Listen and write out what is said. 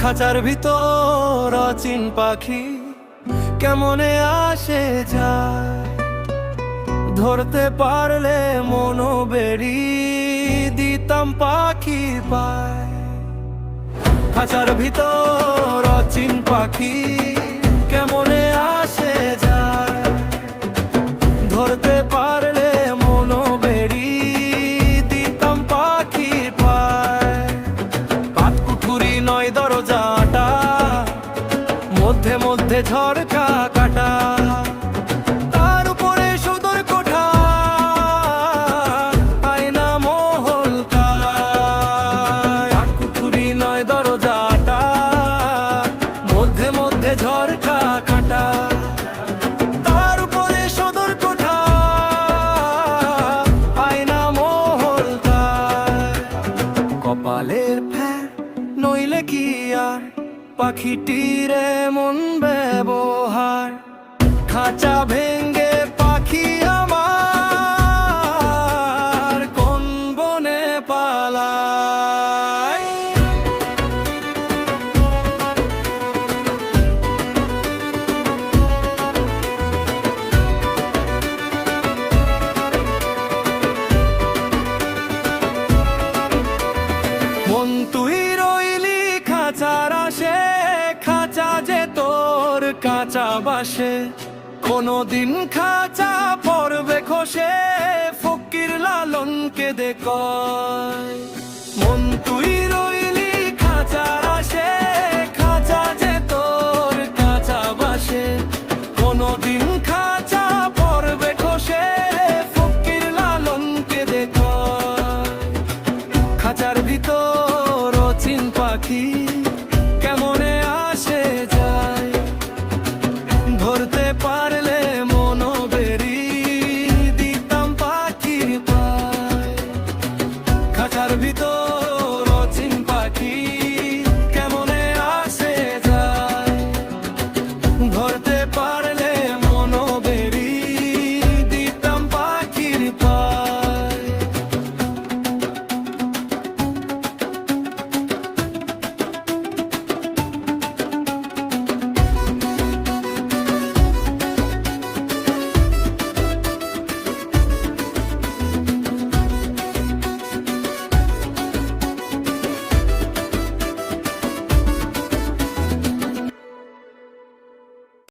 খাঁচার ভিতর অচিন পাখি কেমনে আসে যায়, ধরতে পারলে মনো বেড়ি দিতাম পাখি পায়। খাঁচার ভিতর অচিন পাখি কেমনে আসে যায়, ধরতে পারলে মনো বেড়ি দিতাম পাখি পায়। পাতকুঠুরি নয় দরজাটা, মধ্যে মধ্যে ঝরকা কাটা, তার উপরে সুদূর কোঠা আয়না মহল কায়। পাতকুঠুরি নয় দরজাটা, মধ্যে মধ্যে ঝরকা কাটা, তার উপরে সুদূর কোঠা আয়না মহল কায়। কপালের ফের নইলে কি আর পাখিটির এমন ব্যবহার, খাঁচা ভেঙ্গে পাখি আমার কোন বনে পালায়। মন তুই রইলি খাঁচার আসে, খাঁচা যে তোর কাঁচা বাসে, কোনদিন খাঁচা পড়বে খসে, ফকির লালনকে দে কয়। মন তুই